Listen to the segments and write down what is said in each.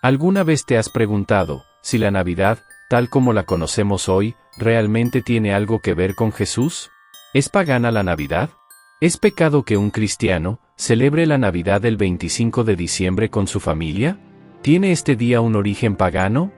¿Alguna vez te has preguntado si la Navidad, tal como la conocemos hoy, realmente tiene algo que ver con Jesús? ¿Es pagana la Navidad? ¿Es pecado que un cristiano celebre la Navidad el 25 de diciembre con su familia? ¿Tiene este día un origen pagano?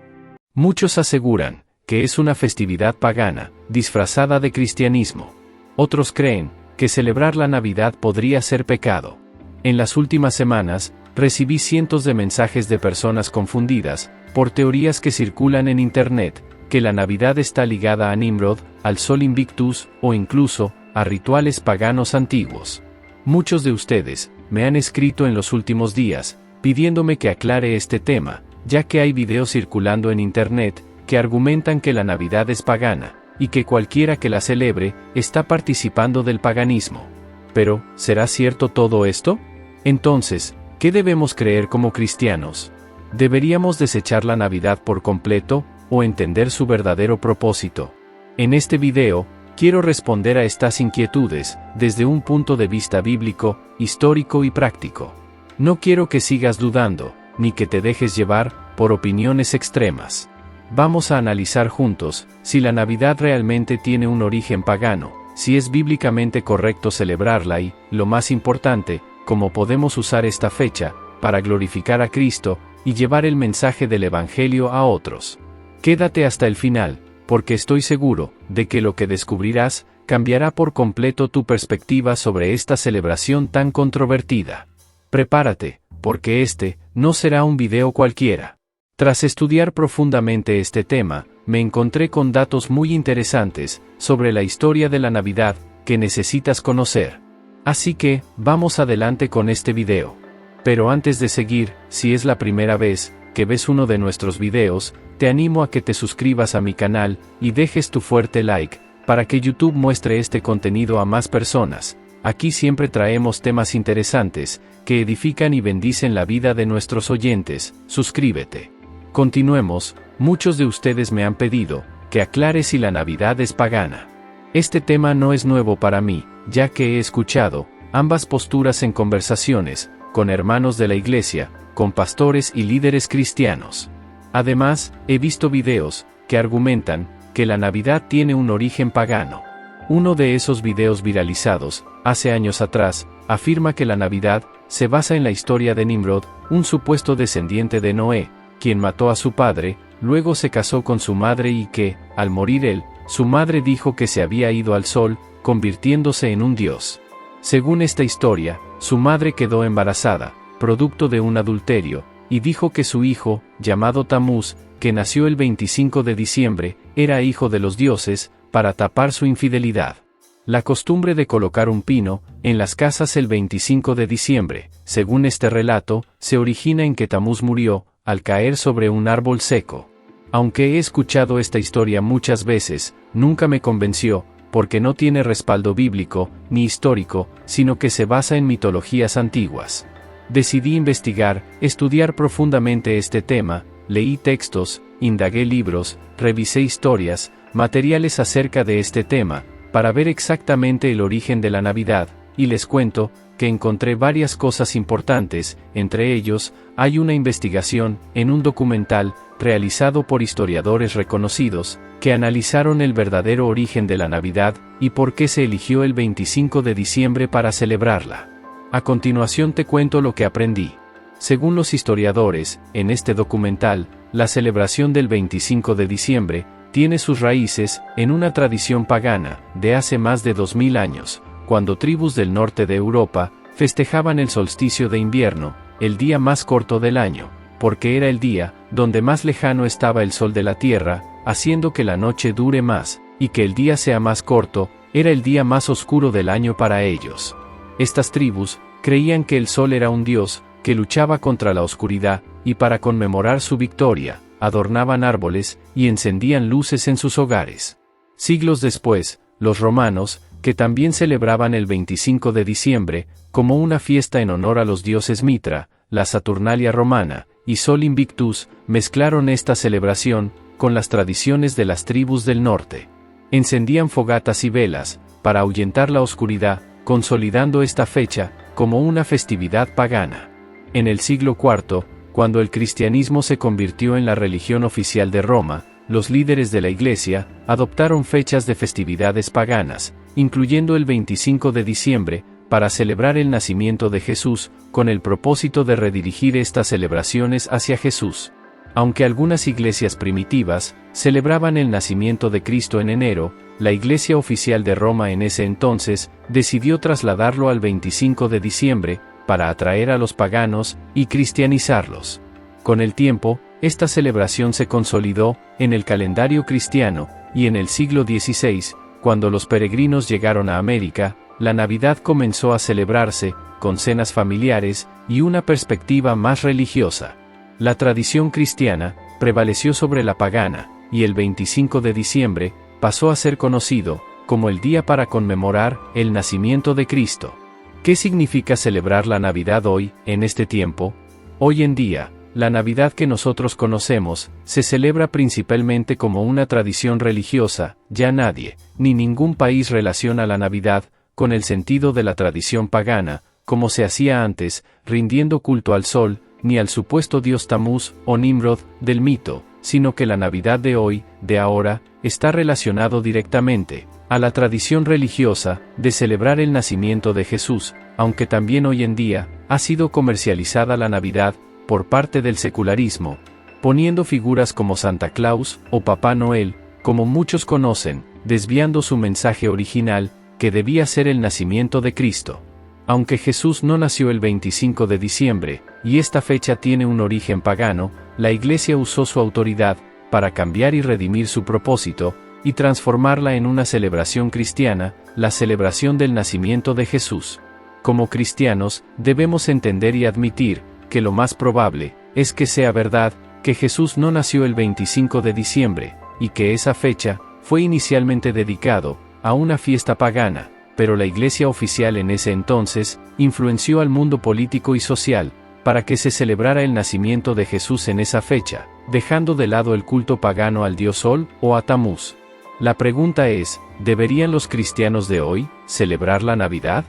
Muchos aseguran que es una festividad pagana, disfrazada de cristianismo. Otros creen que celebrar la Navidad podría ser pecado. En las últimas semanas, recibí cientos de mensajes de personas confundidas por teorías que circulan en Internet, que la Navidad está ligada a Nimrod, al Sol Invictus, o incluso a rituales paganos antiguos. Muchos de ustedes me han escrito en los últimos días, pidiéndome que aclare este tema, ya que hay videos circulando en Internet que argumentan que la Navidad es pagana, y que cualquiera que la celebre está participando del paganismo. Pero, ¿será cierto todo esto? Entonces, ¿qué debemos creer como cristianos? ¿Deberíamos desechar la Navidad por completo, o entender su verdadero propósito? En este video, quiero responder a estas inquietudes, desde un punto de vista bíblico, histórico y práctico. No quiero que sigas dudando, ni que te dejes llevar por opiniones extremas. Vamos a analizar juntos si la Navidad realmente tiene un origen pagano, si es bíblicamente correcto celebrarla y, lo más importante, cómo podemos usar esta fecha para glorificar a Cristo y llevar el mensaje del Evangelio a otros. Quédate hasta el final, porque estoy seguro de que lo que descubrirás cambiará por completo tu perspectiva sobre esta celebración tan controvertida. Prepárate, porque este no será un video cualquiera. Tras estudiar profundamente este tema, me encontré con datos muy interesantes sobre la historia de la Navidad que necesitas conocer. Así que, vamos adelante con este video. Pero antes de seguir, si es la primera vez que ves uno de nuestros videos, te animo a que te suscribas a mi canal y dejes tu fuerte like, para que YouTube muestre este contenido a más personas. Aquí siempre traemos temas interesantes, que edifican y bendicen la vida de nuestros oyentes. Suscríbete. Continuemos. Muchos de ustedes me han pedido que aclare si la Navidad es pagana. Este tema no es nuevo para mí, ya que he escuchado ambas posturas en conversaciones con hermanos de la iglesia, con pastores y líderes cristianos. Además, he visto videos que argumentan que la Navidad tiene un origen pagano. Uno de esos videos viralizados, hace años atrás, afirma que la Navidad se basa en la historia de Nimrod, un supuesto descendiente de Noé, quien mató a su padre, luego se casó con su madre y que, al morir él, su madre dijo que se había ido al sol, convirtiéndose en un dios. Según esta historia, su madre quedó embarazada, producto de un adulterio, y dijo que su hijo, llamado Tamuz, que nació el 25 de diciembre, era hijo de los dioses, para tapar su infidelidad. La costumbre de colocar un pino en las casas el 25 de diciembre, según este relato, se origina en que Tamuz murió al caer sobre un árbol seco. Aunque he escuchado esta historia muchas veces, nunca me convenció, porque no tiene respaldo bíblico ni histórico, sino que se basa en mitologías antiguas. Decidí investigar, estudiar profundamente este tema, leí textos, indagué libros, revisé historias, materiales acerca de este tema, para ver exactamente el origen de la Navidad, y les cuento que encontré varias cosas importantes. Entre ellos, hay una investigación en un documental realizado por historiadores reconocidos, que analizaron el verdadero origen de la Navidad y por qué se eligió el 25 de diciembre para celebrarla. A continuación te cuento lo que aprendí. Según los historiadores, en este documental, la celebración del 25 de diciembre tiene sus raíces en una tradición pagana de hace más de 2000 años, cuando tribus del norte de Europa festejaban el solsticio de invierno, el día más corto del año, porque era el día donde más lejano estaba el sol de la tierra, haciendo que la noche dure más, y que el día sea más corto, era el día más oscuro del año para ellos. Estas tribus creían que el sol era un dios que luchaba contra la oscuridad, y para conmemorar su victoria, adornaban árboles y encendían luces en sus hogares. Siglos después, los romanos, que también celebraban el 25 de diciembre, como una fiesta en honor a los dioses Mitra, la Saturnalia romana, y Sol Invictus, mezclaron esta celebración con las tradiciones de las tribus del norte. Encendían fogatas y velas, para ahuyentar la oscuridad, consolidando esta fecha como una festividad pagana. En el siglo IV, Cuando el cristianismo se convirtió en la religión oficial de Roma, los líderes de la Iglesia adoptaron fechas de festividades paganas, incluyendo el 25 de diciembre, para celebrar el nacimiento de Jesús, con el propósito de redirigir estas celebraciones hacia Jesús. Aunque algunas iglesias primitivas celebraban el nacimiento de Cristo en enero, la Iglesia oficial de Roma en ese entonces decidió trasladarlo al 25 de diciembre, para atraer a los paganos y cristianizarlos. Con el tiempo, esta celebración se consolidó en el calendario cristiano, y en el siglo XVI, cuando los peregrinos llegaron a América, la Navidad comenzó a celebrarse, con cenas familiares y una perspectiva más religiosa. La tradición cristiana prevaleció sobre la pagana, y el 25 de diciembre pasó a ser conocido como el día para conmemorar el nacimiento de Cristo. ¿Qué significa celebrar la Navidad hoy, en este tiempo? Hoy en día, la Navidad que nosotros conocemos, se celebra principalmente como una tradición religiosa. Ya nadie, ni ningún país relaciona la Navidad con el sentido de la tradición pagana, como se hacía antes, rindiendo culto al sol, ni al supuesto dios Tamuz o Nimrod del mito, sino que la Navidad de hoy, de ahora, está relacionado directamente a la tradición religiosa de celebrar el nacimiento de Jesús, aunque también hoy en día ha sido comercializada la Navidad por parte del secularismo, poniendo figuras como Santa Claus o Papá Noel, como muchos conocen, desviando su mensaje original, que debía ser el nacimiento de Cristo. Aunque Jesús no nació el 25 de diciembre, y esta fecha tiene un origen pagano, la Iglesia usó su autoridad para cambiar y redimir su propósito, y transformarla en una celebración cristiana, la celebración del nacimiento de Jesús. Como cristianos, debemos entender y admitir que lo más probable es que sea verdad que Jesús no nació el 25 de diciembre, y que esa fecha fue inicialmente dedicado a una fiesta pagana, pero la Iglesia oficial en ese entonces influenció al mundo político y social para que se celebrara el nacimiento de Jesús en esa fecha, dejando de lado el culto pagano al dios Sol o a Tamuz. La pregunta es, ¿deberían los cristianos de hoy celebrar la Navidad?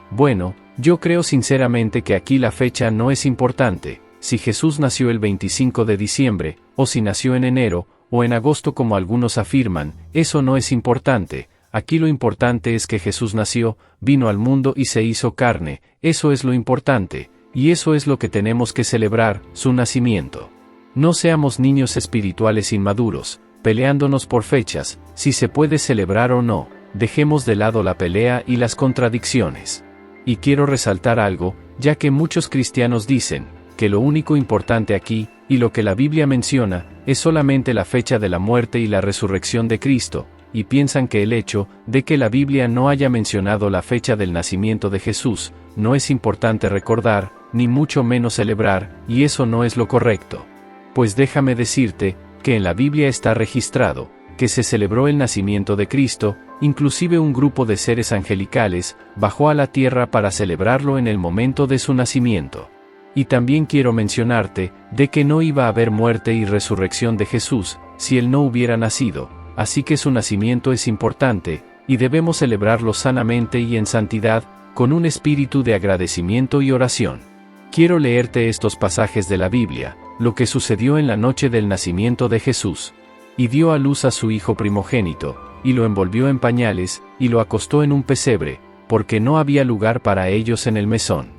Bueno, yo creo sinceramente que aquí la fecha no es importante, si Jesús nació el 25 de diciembre, o si nació en enero, o en agosto como algunos afirman, eso no es importante. Aquí lo importante es que Jesús nació, vino al mundo y se hizo carne, eso es lo importante, y eso es lo que tenemos que celebrar, su nacimiento. No seamos niños espirituales inmaduros, peleándonos por fechas, si se puede celebrar o no, dejemos de lado la pelea y las contradicciones. Y quiero resaltar algo, ya que muchos cristianos dicen que lo único importante aquí, y lo que la Biblia menciona, es solamente la fecha de la muerte y la resurrección de Cristo, y piensan que el hecho de que la Biblia no haya mencionado la fecha del nacimiento de Jesús, no es importante recordar, ni mucho menos celebrar, y eso no es lo correcto. Pues déjame decirte, que en la Biblia está registrado, que se celebró el nacimiento de Cristo, inclusive un grupo de seres angelicales, bajó a la tierra para celebrarlo en el momento de su nacimiento. Y también quiero mencionarte, de que no iba a haber muerte y resurrección de Jesús, si él no hubiera nacido, así que su nacimiento es importante, y debemos celebrarlo sanamente y en santidad, con un espíritu de agradecimiento y oración. Quiero leerte estos pasajes de la Biblia, lo que sucedió en la noche del nacimiento de Jesús. Y dio a luz a su hijo primogénito, y lo envolvió en pañales, y lo acostó en un pesebre, porque no había lugar para ellos en el mesón.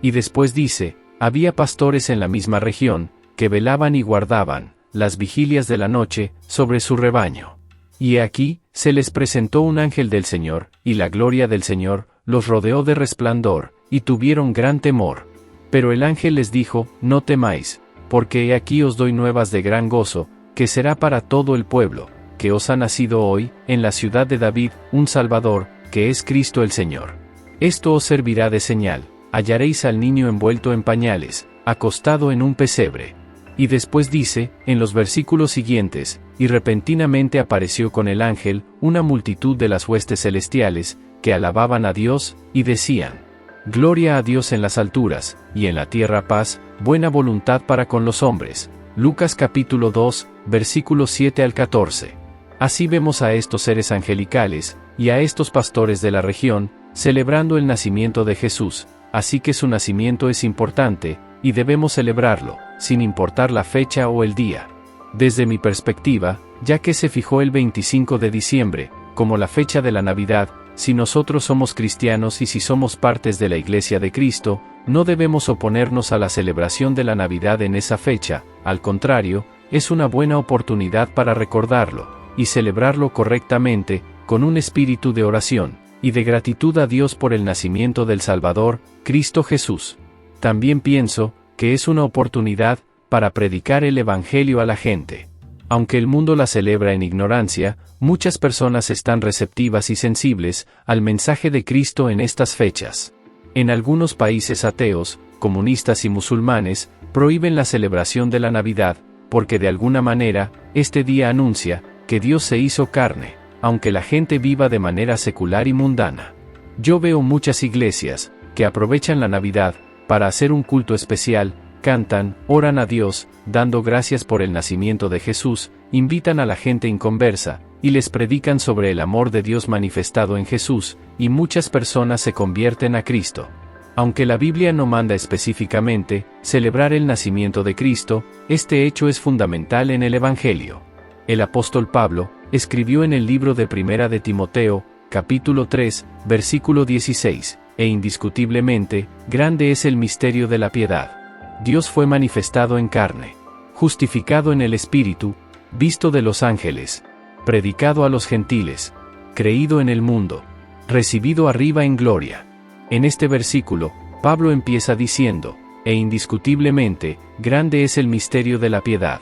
Y después dice, había pastores en la misma región, que velaban y guardaban las vigilias de la noche, sobre su rebaño. Y aquí, se les presentó un ángel del Señor, y la gloria del Señor los rodeó de resplandor, y tuvieron gran temor. Pero el ángel les dijo, no temáis, porque he aquí os doy nuevas de gran gozo, que será para todo el pueblo, que os ha nacido hoy, en la ciudad de David, un Salvador, que es Cristo el Señor. Esto os servirá de señal, hallaréis al niño envuelto en pañales, acostado en un pesebre. Y después dice, en los versículos siguientes, y repentinamente apareció con el ángel, una multitud de las huestes celestiales, que alababan a Dios, y decían, Gloria a Dios en las alturas, y en la tierra paz, buena voluntad para con los hombres. Lucas capítulo 2, versículos 7 al 14. Así vemos a estos seres angelicales, y a estos pastores de la región, celebrando el nacimiento de Jesús, así que su nacimiento es importante, y debemos celebrarlo, sin importar la fecha o el día. Desde mi perspectiva, ya que se fijó el 25 de diciembre, como la fecha de la Navidad, si nosotros somos cristianos y si somos partes de la Iglesia de Cristo, no debemos oponernos a la celebración de la Navidad en esa fecha, al contrario, es una buena oportunidad para recordarlo, y celebrarlo correctamente, con un espíritu de oración, y de gratitud a Dios por el nacimiento del Salvador, Cristo Jesús. También pienso, que es una oportunidad, para predicar el Evangelio a la gente. Aunque el mundo la celebra en ignorancia, muchas personas están receptivas y sensibles al mensaje de Cristo en estas fechas. En algunos países ateos, comunistas y musulmanes, prohíben la celebración de la Navidad, porque de alguna manera, este día anuncia, que Dios se hizo carne, aunque la gente viva de manera secular y mundana. Yo veo muchas iglesias, que aprovechan la Navidad, para hacer un culto especial, cantan, oran a Dios, dando gracias por el nacimiento de Jesús, invitan a la gente inconversa, y les predican sobre el amor de Dios manifestado en Jesús, y muchas personas se convierten a Cristo. Aunque la Biblia no manda específicamente celebrar el nacimiento de Cristo, este hecho es fundamental en el Evangelio. El apóstol Pablo escribió en el libro de Primera de Timoteo, capítulo 3, versículo 16, e indiscutiblemente, grande es el misterio de la piedad. Dios fue manifestado en carne, justificado en el Espíritu, visto de los ángeles, predicado a los gentiles, creído en el mundo, recibido arriba en gloria. En este versículo, Pablo empieza diciendo, e indiscutiblemente, grande es el misterio de la piedad.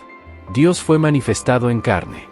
Dios fue manifestado en carne.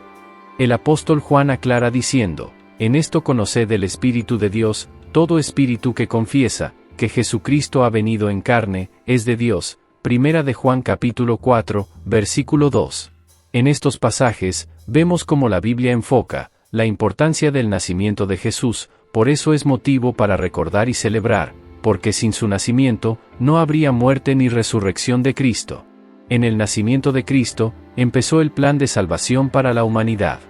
El apóstol Juan aclara diciendo, en esto conoced el Espíritu de Dios, todo espíritu que confiesa, que Jesucristo ha venido en carne, es de Dios. Primera de Juan capítulo 4, versículo 2. En estos pasajes, vemos cómo la Biblia enfoca la importancia del nacimiento de Jesús, por eso es motivo para recordar y celebrar, porque sin su nacimiento, no habría muerte ni resurrección de Cristo. En el nacimiento de Cristo, empezó el plan de salvación para la humanidad.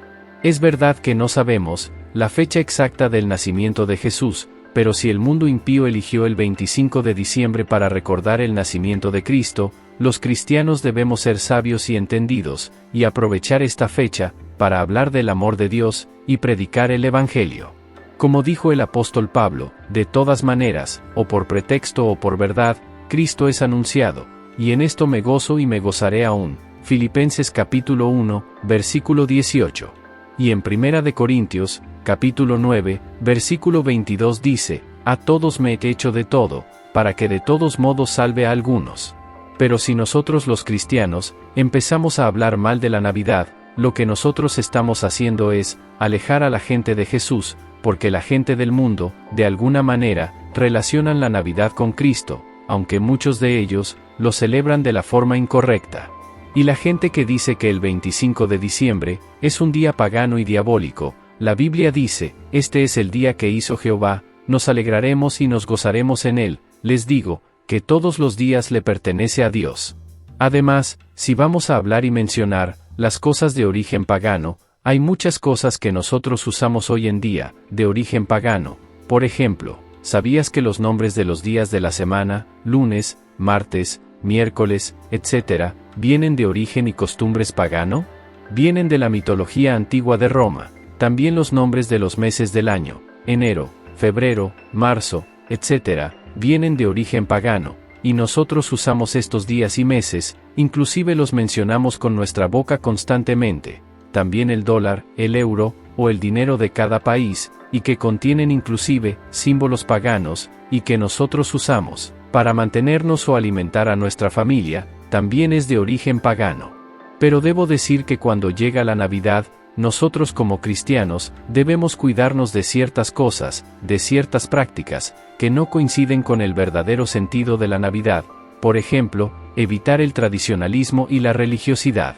Es verdad que no sabemos la fecha exacta del nacimiento de Jesús, pero si el mundo impío eligió el 25 de diciembre para recordar el nacimiento de Cristo, los cristianos debemos ser sabios y entendidos, y aprovechar esta fecha, para hablar del amor de Dios, y predicar el Evangelio. Como dijo el apóstol Pablo, de todas maneras, o por pretexto o por verdad, Cristo es anunciado, y en esto me gozo y me gozaré aún. Filipenses capítulo 1, versículo 18. Y en Primera de Corintios, capítulo 9, versículo 22 dice, a todos me he hecho de todo, para que de todos modos salve a algunos. Pero si nosotros los cristianos, empezamos a hablar mal de la Navidad, lo que nosotros estamos haciendo es, alejar a la gente de Jesús, porque la gente del mundo, de alguna manera, relacionan la Navidad con Cristo, aunque muchos de ellos, lo celebran de la forma incorrecta. Y la gente que dice que el 25 de diciembre, es un día pagano y diabólico, la Biblia dice, este es el día que hizo Jehová, nos alegraremos y nos gozaremos en él, les digo, que todos los días le pertenece a Dios. Además, si vamos a hablar y mencionar, las cosas de origen pagano, hay muchas cosas que nosotros usamos hoy en día, de origen pagano. Por ejemplo, ¿sabías que los nombres de los días de la semana, lunes, martes, miércoles, etc., vienen de origen y costumbres pagano? Vienen de la mitología antigua de Roma. También los nombres de los meses del año, enero, febrero, marzo, etc., vienen de origen pagano, y nosotros usamos estos días y meses, inclusive los mencionamos con nuestra boca constantemente. También el dólar, el euro, o el dinero de cada país, y que contienen inclusive símbolos paganos, y que nosotros usamos para mantenernos o alimentar a nuestra familia, también es de origen pagano. Pero debo decir que cuando llega la Navidad, nosotros como cristianos, debemos cuidarnos de ciertas cosas, de ciertas prácticas, que no coinciden con el verdadero sentido de la Navidad. Por ejemplo, evitar el tradicionalismo y la religiosidad.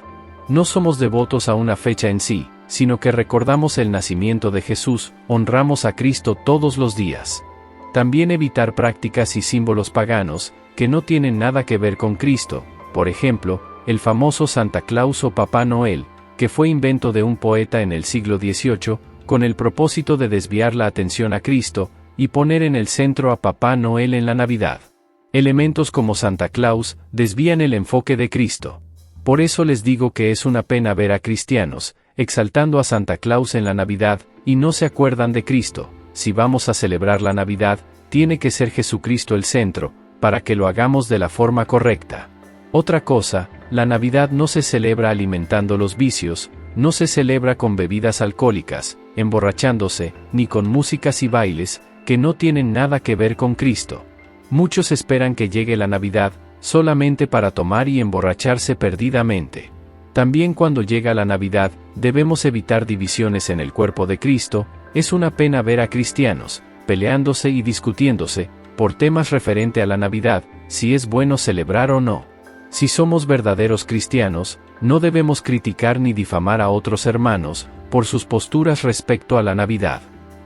No somos devotos a una fecha en sí, sino que recordamos el nacimiento de Jesús, honramos a Cristo todos los días. También evitar prácticas y símbolos paganos, que no tienen nada que ver con Cristo, por ejemplo, el famoso Santa Claus o Papá Noel, que fue invento de un poeta en el siglo XVIII, con el propósito de desviar la atención a Cristo, y poner en el centro a Papá Noel en la Navidad. Elementos como Santa Claus desvían el enfoque de Cristo. Por eso les digo que es una pena ver a cristianos exaltando a Santa Claus en la Navidad y no se acuerdan de Cristo. Si vamos a celebrar la Navidad, tiene que ser Jesucristo el centro, para que lo hagamos de la forma correcta. Otra cosa, la Navidad no se celebra alimentando los vicios, no se celebra con bebidas alcohólicas, emborrachándose, ni con músicas y bailes, que no tienen nada que ver con Cristo. Muchos esperan que llegue la Navidad, solamente para tomar y emborracharse perdidamente. También cuando llega la Navidad, debemos evitar divisiones en el cuerpo de Cristo. Es una pena ver a cristianos peleándose y discutiéndose por temas referente a la Navidad, si es bueno celebrar o no. Si somos verdaderos cristianos, no debemos criticar ni difamar a otros hermanos por sus posturas respecto a la Navidad.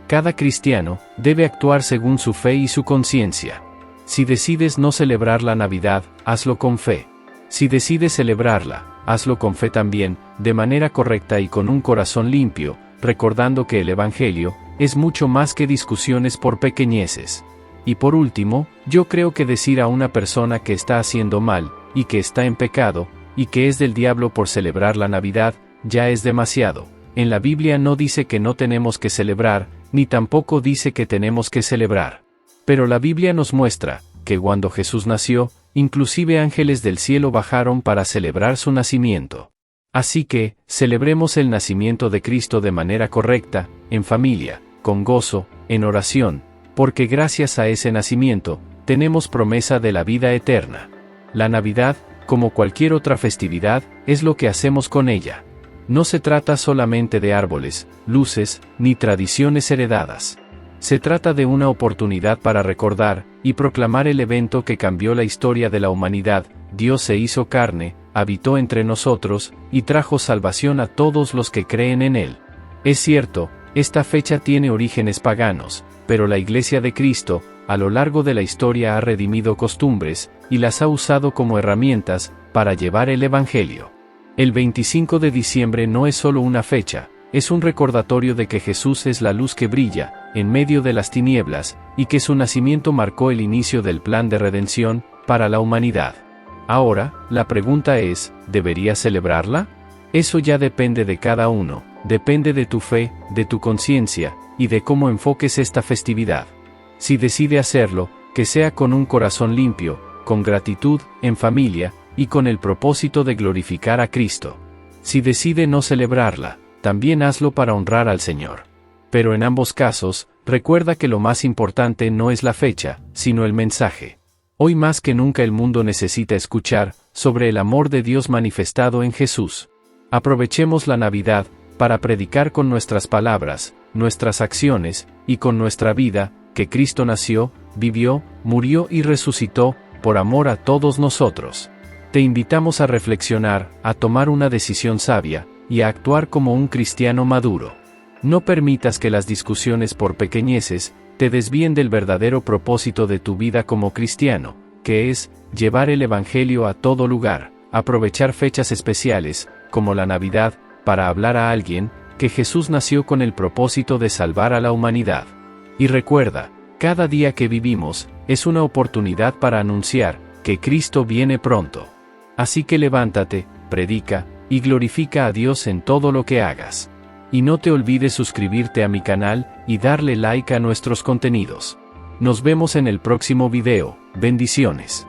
Cada cristiano debe actuar según su fe y su conciencia. Si decides no celebrar la Navidad, hazlo con fe. Si decides celebrarla, hazlo con fe también, de manera correcta y con un corazón limpio, recordando que el Evangelio es mucho más que discusiones por pequeñeces. Y por último, yo creo que decir a una persona que está haciendo mal, y que está en pecado, y que es del diablo por celebrar la Navidad, ya es demasiado. En la Biblia no dice que no tenemos que celebrar, ni tampoco dice que tenemos que celebrar. Pero la Biblia nos muestra que cuando Jesús nació, inclusive ángeles del cielo bajaron para celebrar su nacimiento. Así que, celebremos el nacimiento de Cristo de manera correcta, en familia, con gozo, en oración, porque gracias a ese nacimiento, tenemos promesa de la vida eterna. La Navidad, como cualquier otra festividad, es lo que hacemos con ella. No se trata solamente de árboles, luces, ni tradiciones heredadas. Se trata de una oportunidad para recordar y proclamar el evento que cambió la historia de la humanidad. Dios se hizo carne, habitó entre nosotros, y trajo salvación a todos los que creen en Él. Es cierto, esta fecha tiene orígenes paganos, pero la Iglesia de Cristo, a lo largo de la historia ha redimido costumbres, y las ha usado como herramientas, para llevar el Evangelio. El 25 de diciembre no es solo una fecha, es un recordatorio de que Jesús es la luz que brilla, en medio de las tinieblas, y que su nacimiento marcó el inicio del plan de redención, para la humanidad. Ahora, la pregunta es, ¿deberías celebrarla? Eso ya depende de cada uno, depende de tu fe, de tu conciencia, y de cómo enfoques esta festividad. Si decide hacerlo, que sea con un corazón limpio, con gratitud, en familia, y con el propósito de glorificar a Cristo. Si decide no celebrarla, también hazlo para honrar al Señor. Pero en ambos casos, recuerda que lo más importante no es la fecha, sino el mensaje. Hoy más que nunca el mundo necesita escuchar sobre el amor de Dios manifestado en Jesús. Aprovechemos la Navidad para predicar con nuestras palabras, nuestras acciones, y con nuestra vida, que Cristo nació, vivió, murió y resucitó, por amor a todos nosotros. Te invitamos a reflexionar, a tomar una decisión sabia, y a actuar como un cristiano maduro. No permitas que las discusiones por pequeñeces te desvíen del verdadero propósito de tu vida como cristiano, que es llevar el Evangelio a todo lugar, aprovechar fechas especiales, como la Navidad, para hablar a alguien que Jesús nació con el propósito de salvar a la humanidad. Y recuerda, cada día que vivimos es una oportunidad para anunciar que Cristo viene pronto. Así que levántate, predica, y glorifica a Dios en todo lo que hagas. Y no te olvides suscribirte a mi canal, y darle like a nuestros contenidos. Nos vemos en el próximo video, bendiciones.